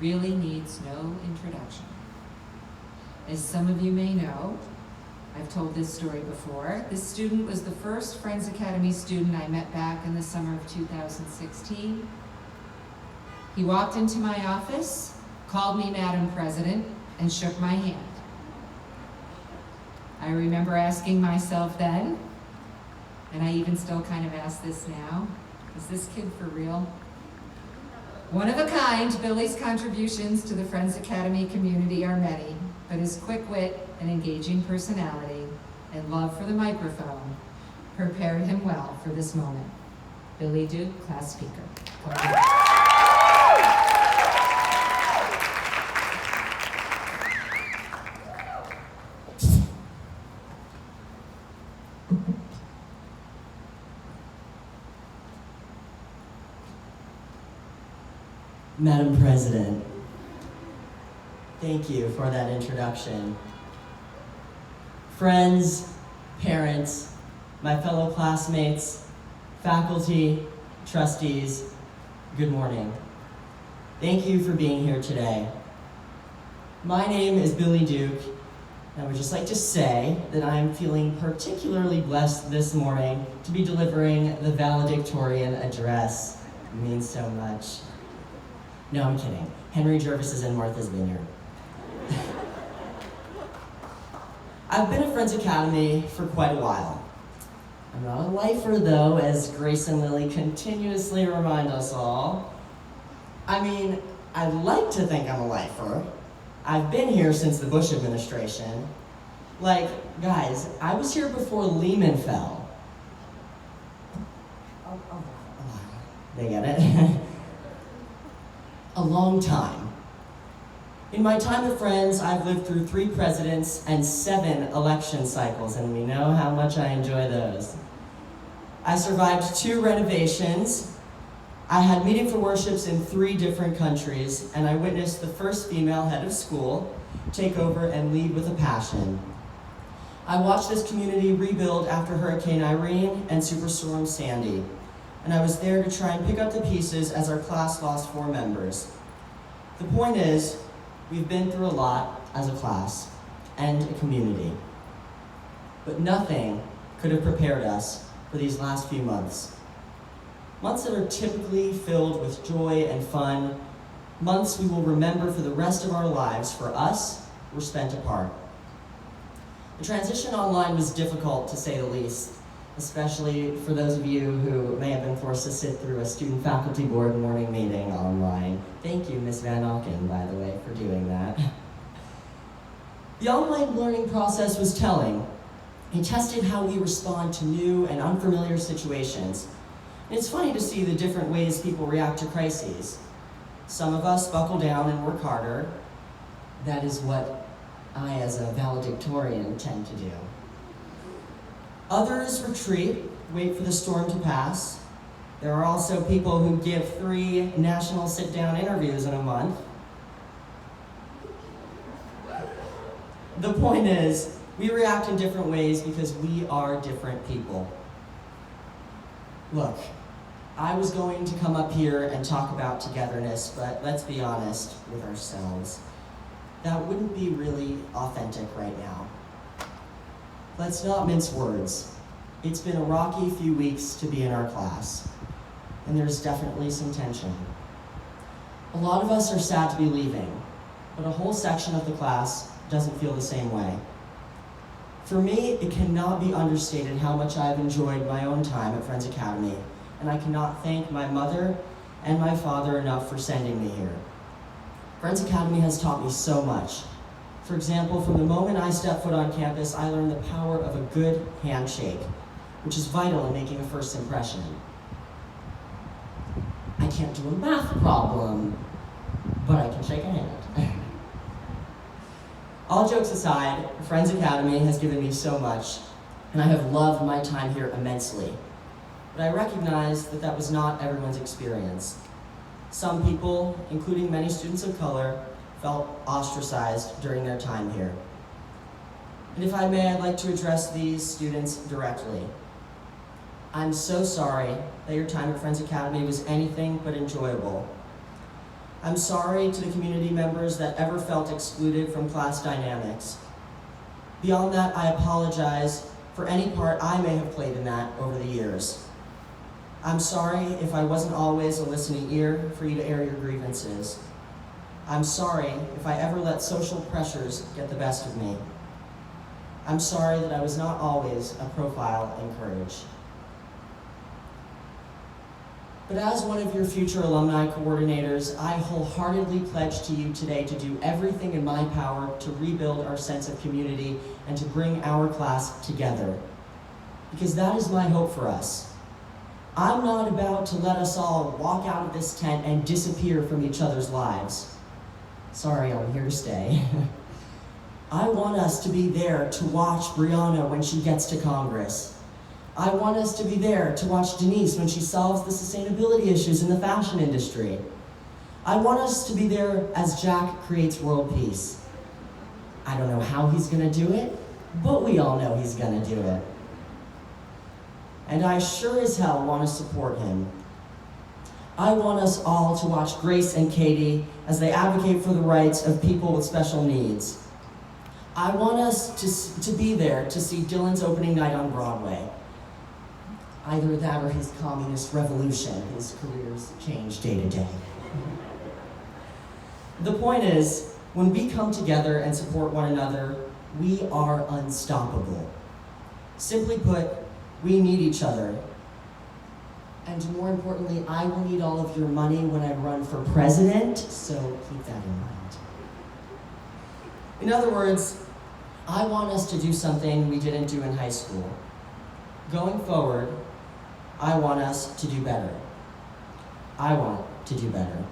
really needs no introduction. As some of you may know, I've told this story before. This student was the first Friends Academy student I met back in the summer of 2016. He walked into my office, called me Madam President, and shook my hand. I remember asking myself then, and I even still kind of ask this now, is this kid for real? One of a kind, Billy's contributions to the Friends Academy community are many, but his quick wit and engaging personality and love for the microphone prepared him well for this moment. Billy Duke, class speaker. Madam President, thank you for that introduction. Friends, parents, my fellow classmates, faculty, trustees, good morning. Thank you for being here today. My name is Billy Duke, and I would just like to say that I am feeling particularly blessed this morning to be delivering the valedictorian address. It means so much. No, I'm kidding. Henry Jervis is in Martha's Vineyard. I've been at Friends Academy for quite a while. I'm not a lifer though, as Grace and Lily continuously remind us all. I mean, I'd like to think I'm a lifer. I've been here since the Bush administration. Like, guys, I was here before Lehman fell. They get it? A long time. In my time at Friends, I've lived through 3 presidents and 7 election cycles, and we know how much I enjoy those. I survived 2 renovations. I had meeting for worships in 3 different countries, and I witnessed the first female head of school take over and lead with a passion. I watched this community rebuild after Hurricane Irene and Superstorm Sandy, and I was there to try and pick up the pieces as our class lost 4 members. The point is, we've been through a lot as a class and a community, but nothing could have prepared us for these last few months. Months that are typically filled with joy and fun, months we will remember for the rest of our lives. For us, were spent apart. The transition online was difficult, to say the least, especially for those of you who may have been forced to sit through a student faculty board morning meeting online. Thank you, Ms. Van Auken, by the way, for doing that. The online learning process was telling. It tested how we respond to new and unfamiliar situations. And it's funny to see the different ways people react to crises. Some of us buckle down and work harder. That is what I, as a valedictorian, tend to do. Others retreat, wait for the storm to pass. There are also people who give 3 national sit-down interviews in a month. The point is, we react in different ways because we are different people. Look, I was going to come up here and talk about togetherness, but let's be honest with ourselves. That wouldn't be really authentic right now. Let's not mince words. It's been a rocky few weeks to be in our class, and there's definitely some tension. A lot of us are sad to be leaving, but a whole section of the class doesn't feel the same way. For me, it cannot be understated how much I've enjoyed my own time at Friends Academy, and I cannot thank my mother and my father enough for sending me here. Friends Academy has taught me so much. For example, from the moment I stepped foot on campus, I learned the power of a good handshake, which is vital in making a first impression. I can't do a math problem, but I can shake a hand. All jokes aside, Friends Academy has given me so much, and I have loved my time here immensely. But I recognize that that was not everyone's experience. Some people, including many students of color, felt ostracized during their time here. And if I may, I'd like to address these students directly. I'm so sorry that your time at Friends Academy was anything but enjoyable. I'm sorry to the community members that ever felt excluded from class dynamics. Beyond that, I apologize for any part I may have played in that over the years. I'm sorry if I wasn't always a listening ear for you to air your grievances. I'm sorry if I ever let social pressures get the best of me. I'm sorry that I was not always a profile in courage. But as one of your future alumni coordinators, I wholeheartedly pledge to you today to do everything in my power to rebuild our sense of community and to bring our class together. Because that is my hope for us. I'm not about to let us all walk out of this tent and disappear from each other's lives. Sorry, I'm here to stay. I want us to be there to watch Brianna when she gets to Congress. I want us to be there to watch Denise when she solves the sustainability issues in the fashion industry. I want us to be there as Jack creates world peace. I don't know how he's gonna do it, but we all know he's gonna do it. And I sure as hell want to support him. I want us all to watch Grace and Katie as they advocate for the rights of people with special needs. I want us to be there to see Dylan's opening night on Broadway. Either that or his communist revolution. His careers change day to day. The point is, when we come together and support one another, we are unstoppable. Simply put, we need each other. And more importantly, I will need all of your money when I run for president, so keep that in mind. In other words, I want us to do something we didn't do in high school. Going forward, I want us to do better. I want to do better.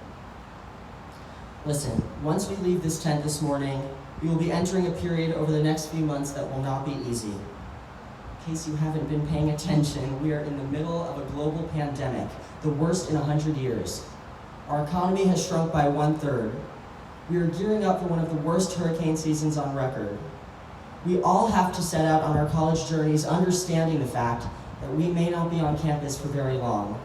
Listen, once we leave this tent this morning, we will be entering a period over the next few months that will not be easy. In case you haven't been paying attention, we are in the middle of a global pandemic, the worst in 100 years. Our economy has shrunk by 1/3. We are gearing up for one of the worst hurricane seasons on record. We all have to set out on our college journeys understanding the fact that we may not be on campus for very long.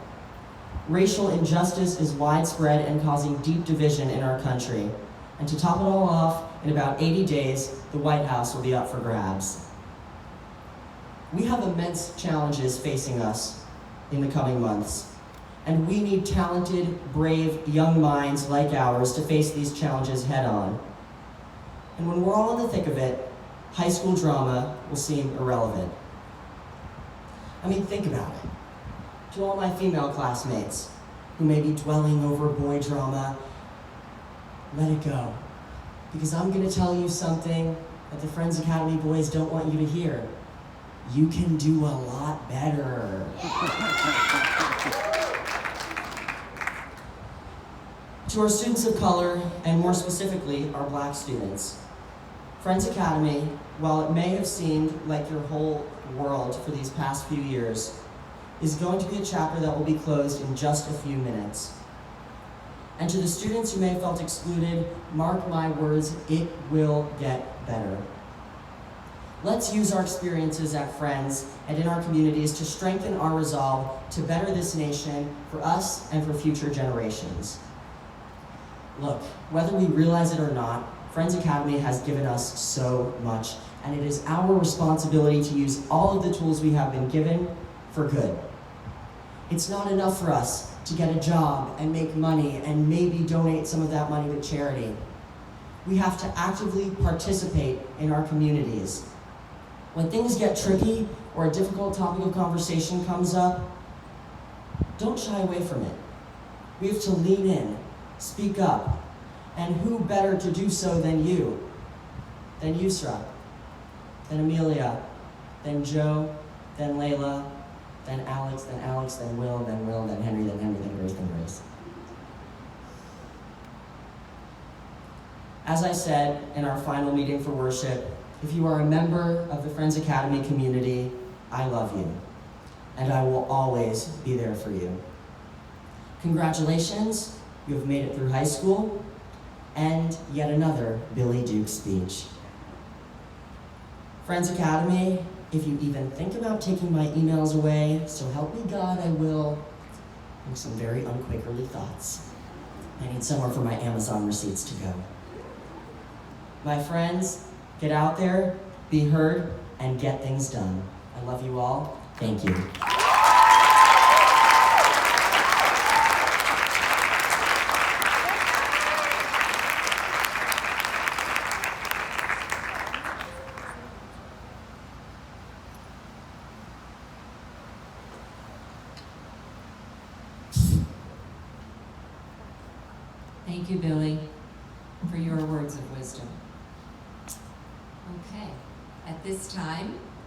Racial injustice is widespread and causing deep division in our country. And to top it all off, in about 80 days, the White House will be up for grabs. We have immense challenges facing us in the coming months, and we need talented, brave, young minds like ours to face these challenges head on. And when we're all in the thick of it, high school drama will seem irrelevant. I mean, think about it. To all my female classmates who may be dwelling over boy drama, let it go. Because I'm gonna tell you something that the Friends Academy boys don't want you to hear. You can do a lot better. To our students of color, and more specifically, our Black students, Friends Academy, while it may have seemed like your whole world for these past few years, is going to be a chapter that will be closed in just a few minutes. And to the students who may have felt excluded, mark my words, it will get better. Let's use our experiences at Friends and in our communities to strengthen our resolve to better this nation for us and for future generations. Look, whether we realize it or not, Friends Academy has given us so much, and it is our responsibility to use all of the tools we have been given for good. It's not enough for us to get a job and make money and maybe donate some of that money to charity. We have to actively participate in our communities. When things get tricky or a difficult topic of conversation comes up, don't shy away from it. We have to lean in, speak up, and who better to do so than you? Than Yusra, than Amelia, than Joe, than Layla, then Alex, then Will, then Henry, then Grace, then Grace. As I said in our final meeting for worship, if you are a member of the Friends Academy community, I love you, and I will always be there for you. Congratulations, you have made it through high school, and yet another Billy Duke speech. Friends Academy, if you even think about taking my emails away, so help me God, I will. Some very unquakerly thoughts. I need somewhere for my Amazon receipts to go. My friends, get out there, be heard, and get things done. I love you all. Thank you. Thank you, Billy, for your words of wisdom. Okay, at this time,